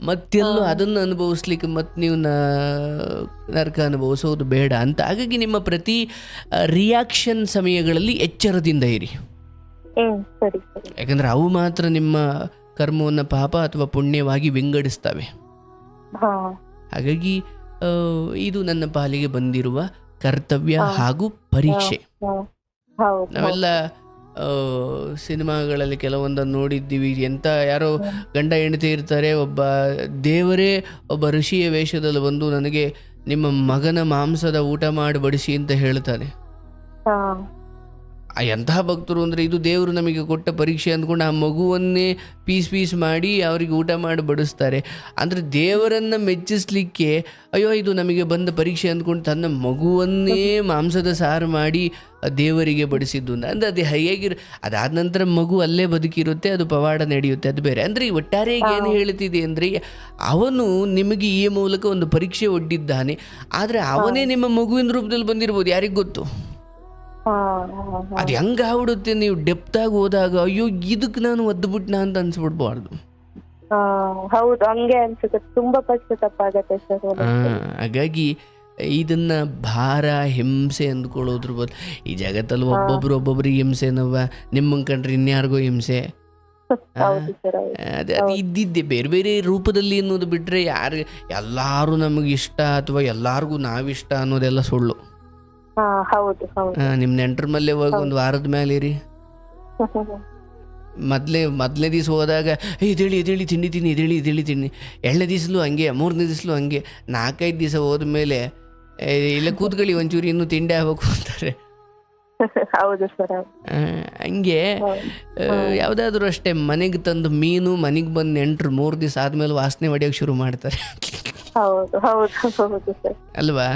ಮತ್ತೆಲ್ಲೂ ಅದನ್ನು ಅನುಭವಿಸ್ಲಿಕ್ಕೆ ಮತ್ತು ನೀವು ನರಕ ಅನುಭವಿಸೋದು ಬೇಡ ಅಂತ. ಹಾಗಾಗಿ ನಿಮ್ಮ ಪ್ರತಿ ರಿಯಾಕ್ಷನ್ ಸಮಯಗಳಲ್ಲಿ ಎಚ್ಚರದಿಂದ ಇರಿ. ಯಾಕಂದರೆ ಅವು ಮಾತ್ರ ನಿಮ್ಮ ಕರ್ಮವನ್ನು ಪಾಪ ಅಥವಾ ಪುಣ್ಯವಾಗಿ ವಿಂಗಡಿಸ್ತವೆ. ಹಾಗಾಗಿ ಇದು ನನ್ನ ಪಾಲಿಗೆ ಬಂದಿರುವ ಕರ್ತವ್ಯ ಹಾಗೂ ಪರೀಕ್ಷೆ. ನಾವೆಲ್ಲ ಸಿನಿಮಾಗಳಲ್ಲಿ ಕೆಲವೊಂದನ್ನು ನೋಡಿದ್ದೀವಿ. ಎಂಥ ಯಾರೋ ಗಂಡ ಹೆಂಡತಿ ಇರ್ತಾರೆ, ಒಬ್ಬ ದೇವರೇ ಒಬ್ಬ ಋಷಿಯ ವೇಷದಲ್ಲಿ ಬಂದು ನನಗೆ ನಿಮ್ಮ ಮಗನ ಮಾಂಸದ ಊಟ ಮಾಡಿ ಬಡಿಸಿ ಅಂತ ಹೇಳ್ತಾನೆ. ಎಂತಹ ಭಕ್ತರು ಅಂದರೆ, ಇದು ದೇವರು ನಮಗೆ ಕೊಟ್ಟ ಪರೀಕ್ಷೆ ಅಂದ್ಕೊಂಡು ಆ ಮಗುವನ್ನೇ ಪೀಸ್ ಮಾಡಿ ಅವರಿಗೆ ಊಟ ಮಾಡಿ ಬಡಿಸ್ತಾರೆ. ಅಂದರೆ ದೇವರನ್ನು ಮೆಚ್ಚಿಸ್ಲಿಕ್ಕೆ ಅಯ್ಯೋ ಇದು ನಮಗೆ ಬಂದ ಪರೀಕ್ಷೆ ಅಂದ್ಕೊಂಡು ತನ್ನ ಮಗುವನ್ನೇ ಮಾಂಸದ ಸಾರು ಮಾಡಿ ದೇವರಿಗೆ ಬಡಿಸಿದ್ದು. ಅಂದರೆ ಅದು ಅದಾದ ನಂತರ ಮಗು ಅಲ್ಲೇ ಬದುಕಿರುತ್ತೆ, ಅದು ಪವಾಡ ನಡೆಯುತ್ತೆ, ಅದು ಬೇರೆ. ಅಂದರೆ ಒಟ್ಟಾರೆಯಾಗಿ ಏನು ಹೇಳ್ತಿದೆ ಅಂದರೆ, ಅವನು ನಿಮಗೆ ಈ ಮೂಲಕ ಒಂದು ಪರೀಕ್ಷೆ ಒಡ್ಡಿದ್ದಾನೆ. ಆದರೆ ಅವನೇ ನಿಮ್ಮ ಮಗುವಿನ ರೂಪದಲ್ಲಿ ಬಂದಿರ್ಬೋದು, ಯಾರಿಗೆ ಗೊತ್ತು. ಅದು ಹೆಂಗೆ ಆಗ್ಬಿಡುತ್ತೆ, ನೀವು ಡೆಪ್ತಾಗಿ ಹೋದಾಗ ಅಯ್ಯೋ ಇದಕ್ಕೆ ನಾನು ಒದ್ದುಬಿಟ್ನಾ ಅಂತ ಅನ್ಸ್ಬಿಡ್ಬಾರ್ದು. ಹೌದು, ಹಂಗೆ ಅನ್ಸುತ್ತೆ, ತುಂಬಾ ಪಶ್ಚಾತ್ತಾಪ ಆಗತ್ತೆ ಸರ್. ಹಾಗಾಗಿ ಇದನ್ನ ಭಾರ ಹಿಂಸೆ ಅಂದ್ಕೊಳ್ಳೋದ್ರ ಬದಲು, ಈ ಜಗತ್ತಲ್ಲಿ ಒಬ್ಬೊಬ್ರಿಗೆ ಹಿಂಸೆನವ, ನಿಮ್ಮಂಗೆ ಕಂಡ್ರೆ ಇನ್ಯಾರಿಗೋ ಹಿಂಸೆ. ಅದು ಇದ್ದಿದ್ದೆ ಬೇರೆ ಬೇರೆ ರೂಪದಲ್ಲಿ ಅನ್ನೋದು ಬಿಟ್ಟರೆ ಎಲ್ಲರೂ ನಮಗೆ ಇಷ್ಟ ಅಥವಾ ಎಲ್ಲರಿಗೂ ನಾವಿಷ್ಟ ಅನ್ನೋದೆಲ್ಲ ಸುಳ್ಳು. ನಿಮ್ಮ ನೆಂಟರ ಮಲ್ಲೆ ಹೋಗಿ ಒಂದು ವಾರದ ಮೇಲೆ ಇರಿ. ಮೊದಲನೇ ದಿವಸ ಹೋದಾಗ ಇದೇಳಿ ತಿಂಡಿ ತಿನ್ನಿ, ಇದೇಳಿ ತಿನ್ನಿ. 2ನೇ ದಿವಸಲೂ ಹಂಗೆ, 3ನೇ ದಿವಸಲೂ ಹಂಗೆ, 4-5 ದಿವಸ ಹೋದ್ಮೇಲೆ ಇಲ್ಲ ಕೂತ್ಕೊಳ್ಳಿ ಒಂಚೂರು ಇನ್ನೂ ತಿಂಡಿ ಆಗ್ಬೇಕು ಅಂತಾರೆ. ಹಂಗೆ ಯಾವುದಾದ್ರೂ ಅಷ್ಟೇ, ಮನೆಗೆ ತಂದು ಮೀನು ಮನೆಗೆ ಬಂದು ನೆಂಟರು 3 ದಿವಸ ಆದ್ಮೇಲೆ ವಾಸನೆ ಹೊಡೆಯೋಕೆ ಶುರು ಮಾಡ್ತಾರೆ ಅಲ್ವಾ?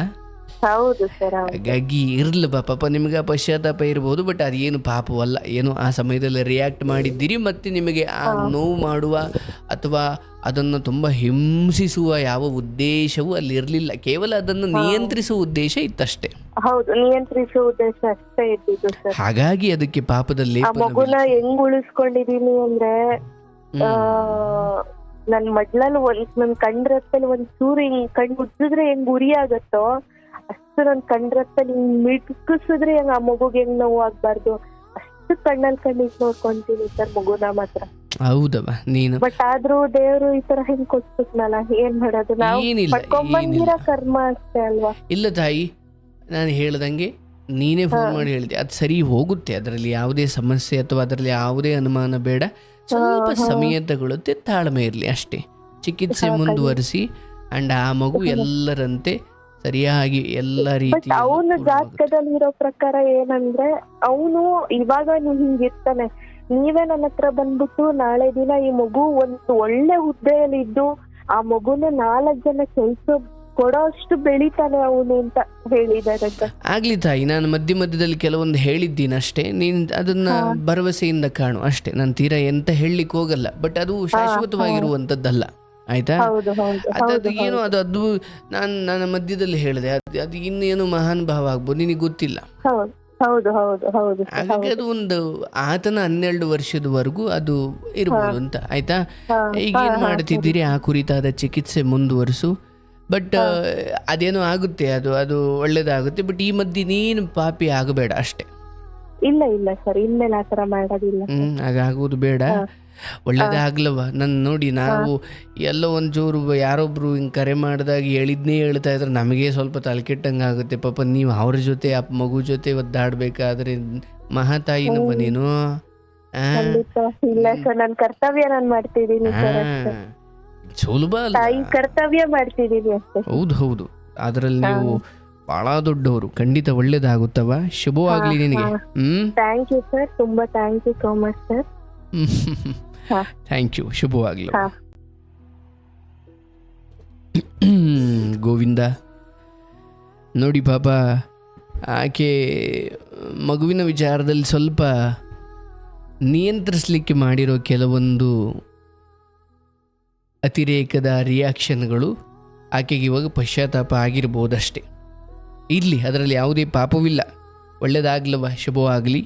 ಹಾಗಾಗಿ ಇರ್ಲಿ ಪಾಪ, ನಿಮಗೆ ಪಶ್ಚಾತ್ತಾಪ ಇರ್ಬೋದು, ಬಟ್ ಅದೇನು ಪಾಪವಲ್ಲ. ಏನು ಆ ಸಮಯದಲ್ಲಿ ರಿಯಾಕ್ಟ್ ಮಾಡಿದ್ದೀರಿ, ಮತ್ತು ನಿಮಗೆ ಆ ನೋವು ಮಾಡುವ ಅಥವಾ ಅದನ್ನು ತುಂಬ ಹಿಂಸಿಸುವ ಯಾವ ಉದ್ದೇಶವೂ ಅಲ್ಲಿ ಇರಲಿಲ್ಲ. ಕೇವಲ ಅದನ್ನು ನಿಯಂತ್ರಿಸುವ ಉದ್ದೇಶ ಇತ್ತಷ್ಟೇ. ಹೌದು, ನಿಯಂತ್ರಿಸುವ ಉದ್ದೇಶ ಅಷ್ಟೇ ಇದ್ದಿದ್ದು ಸರ್. ಹಾಗಾಗಿ ಅದಕ್ಕೆ ಪಾಪದಲ್ಲಿ ಮಗುನ ಹೆಂಗ್ ಉಳಿಸ್ಕೊಂಡಿದೀನಿ ಅಂದ್ರೆ, ನನ್ ಮಡ್ಲಲ್ಲಿ ನನ್ ಕಂಡ್ರತ್ತಲ್ಲಿ ಒಂದ್ ಚೂರು ಹಿಂಗ್ ಕಣ್ ಉಜ್ಜಿದ್ರೆ ಹೆಂಗ್ ಉರಿ ಆಗತ್ತೋ ಅಷ್ಟು ನನ್ ಕಂಡ್ರತ್ತಲ್ಲಿ ಹಿಂಗ್ ಮಿಟ್ಕಿಸಿದ್ರೆ ಹೆಂಗ್ ಆ ಮಗುಗೆ ಹೆಂಗ್ ನೋವು ಆಗ್ಬಾರ್ದು ಅಷ್ಟು ಕಣ್ಣಲ್ಲಿ ಕಣ್ಣಿಗೆ ನೋಡ್ಕೊಂತೀನಿ ಸರ್ ಮಗುನ ಮಾತ್ರ. ಹೌದವ ನೀನು. ಬಟ್ ಆದ್ರೂ ದೇವ್ರು ಈ ತರ ಹೆಂಗ್ ಕೊಟ್ಬಿಟ್ನಲ್ಲ, ಏನ್ ಮಾಡೋದು, ನಾವು ಪಡ್ಕೊಂಡ್ಬಂದಿರೋ ಕರ್ಮ ಅಷ್ಟೇ ಅಲ್ವಾ. ಇಲ್ಲ ತಾಯಿ, ನಾನು ಹೇಳ್ದಂಗೆ ನೀನೇ ಫೋನ್ ಮಾಡಿ ಹೇಳಿದೆ, ಅದು ಸರಿ ಹೋಗುತ್ತೆ, ಅದರಲ್ಲಿ ಯಾವುದೇ ಸಮಸ್ಯೆ ಅಥವಾ ಅದರಲ್ಲಿ ಯಾವುದೇ ಅನುಮಾನ ಬೇಡ. ಸ್ವಲ್ಪ ಸಮಯ ತಗೊಳುತ್ತೆ, ತಾಳ್ಮೆ ಇರಲಿ ಅಷ್ಟೇ. ಚಿಕಿತ್ಸೆ ಮುಂದುವರಿಸಿ, ಆ್ಯಂಡ್ ಆ ಮಗು ಎಲ್ಲರಂತೆ ಸರಿಯಾಗಿ ಎಲ್ಲ ಬಟ್ ರೀತಿಯಲ್ಲೂ ಅವನ ಪೂರ್ಣವಾಗುತ್ತೆ. ಜಾತಕದಲ್ಲಿ ಇರೋ ಪ್ರಕಾರ ಏನಂದ್ರೆ ಅವನು ಇವಾಗ ಹಿಂಗಿರ್ತಾನೆ, ನೀವೇ ನನ್ನ ಹತ್ರ ಬಂದ್ಬಿಟ್ಟು ನಾಳೆ ದಿನ ಈ ಮಗು ಒಂದು ಒಳ್ಳೆ ಹುದ್ದೆಯಲ್ಲಿ ಇದ್ದು ಆ ಮಗುನ 4 ಜನ ಕೆಲ್ಸ ಕೊಡೋ ಅಷ್ಟು ಬೆಳಿತಾನೆ ಅವನು ಅಂತ ಹೇಳಿದಾರೆ ಸರ್. ಆಗ್ಲಿ ತಾಯಿ, ನಾನು ಮಧ್ಯ ಮಧ್ಯದಲ್ಲಿ ಕೆಲವೊಂದು ಹೇಳಿದ್ದೀನಿ ಅಷ್ಟೇ, ನೀನು ಅದನ್ನ ಭರವಸೆಯಿಂದ ಕಾಣು ಅಷ್ಟೇ. ನಾನು ತೀರಾ ಎಂತ ಹೇಳಲಿಕ್ಕೆ ಹೋಗಲ್ಲ, ಬಟ್ ಅದು ಶಾಶ್ವತವಾಗಿರುವಂಥದ್ದಲ್ಲ, ಆಯ್ತಾ? ಹೌದು ಹೌದು ಅದು ಏನು ಅದು ನನ್ನ ಮಧ್ಯದಲ್ಲಿ ಹೇಳಿದೆ, ಅದು ಇನ್ನೇನು ಮಹಾನ್ ಭಾವ ಆಗ್ಬೋದು, ನಿನಗೆ ಗೊತ್ತಿಲ್ಲ. ಹೌದು ಹೌದು ಹೌದು ಹೌದು ಸರ್. ಹಾಗಾಗಿ ಅದು ಒಂದು ಆತನ 12 ವರ್ಷದವರೆಗೂ ಅದು ಇರ್ಬೋದು ಅಂತ, ಆಯ್ತಾ? ಈಗ ಏನು ಮಾಡ್ತಿದ್ದೀರಿ, ಆ ಕುರಿತಾದ ಚಿಕಿತ್ಸೆ ಮುಂದುವರಿಸು. ಬಟ್ ಅದೇನೋ ಆಗುತ್ತೆ, ಅದು ಒಳ್ಳೇದಾಗುತ್ತೆ. ಬಟ್ ಈ ಮಧ್ಯೆ ನೀನು ಪಾಪಿ ಆಗಬೇಡ ಅಷ್ಟೇ. ಇಲ್ಲ ಇಲ್ಲ ಸರ್, ಇನ್ಮೇಲೆ ಆತರ ಮಾಡೋದಿಲ್ಲ. ಹಾಗಾಗೋದು ಬೇಡ. ಒಳ್ಳೇದಾಗ್ಲವ. ನನ್ನ ನೋಡಿ, ನಾವು ಎಲ್ಲೋ ಒಂಚೂರು ಯಾರೊಬ್ರು ಹಿಂಗೆ ಕರೆ ಮಾಡಿದಾಗ ಹೇಳಿದ್ನೇ ಹೇಳ್ತಾ ಇದ್ರೆ ನಮಗೆ ಸ್ವಲ್ಪ ತಲೆ ಕೆಟ್ಟಂಗೆ ಆಗುತ್ತೆ. ಪಾಪ ನೀವು ಅವ್ರ ಜೊತೆ ಆ ಮಗು ಜೊತೆ ಒದ್ದಾಡಬೇಕಾದ್ರೆ ಮಹಾತಾಯಿನೂ ನೀನು. ಖಂಡಿತ ಇಲ್ಲ ಸರ್, ನನ್ ಕರ್ತವ್ಯ ನಾನು ಮಾಡ್ತಿದ್ದೀನಿ ಸರ್ ಅಷ್ಟೇ. ಸುಲಭ ಅಲ್ಲ. ತಾಯಿ ಕರ್ತವ್ಯ ಮಾಡ್ತಿದ್ದೀನಿ ಅಷ್ಟೇ. ಹೌದು ಹೌದು, ಅದರಲ್ಲಿ ನೀವು ಬಹಳ ದೊಡ್ಡವರು. ಖಂಡಿತ ಒಳ್ಳೇದಾಗುತ್ತವ. ಶುಭವಾಗ್ಲಿ ನಿನಗೆ. ಥ್ಯಾಂಕ್ ಯು ಸರ್, ತುಂಬಾ thank you so much sir. Thank you, ಶುಭವಾಗ್ಲಿ. ಗೋವಿಂದ ನೋಡಿ ಪಾಪ, ಆಕೆ ಮಗುವಿನ ವಿಚಾರದಲ್ಲಿ ಸ್ವಲ್ಪ ನಿಯಂತ್ರಿಸಲಿಕ್ಕೆ ಮಾಡಿರೋ ಕೆಲವೊಂದು ಅತಿರೇಕದ ರಿಯಾಕ್ಷನ್ಗಳು ಆಕೆಗೆ ಇವಾಗ ಪಶ್ಚಾತ್ತಾಪ ಆಗಿರ್ಬೋದಷ್ಟೇ. ಇರಲಿ, ಅದರಲ್ಲಿ ಯಾವುದೇ ಪಾಪವಿಲ್ಲ. ಒಳ್ಳೆಯದಾಗ್ಲವ, ಶುಭವಾಗಲಿ.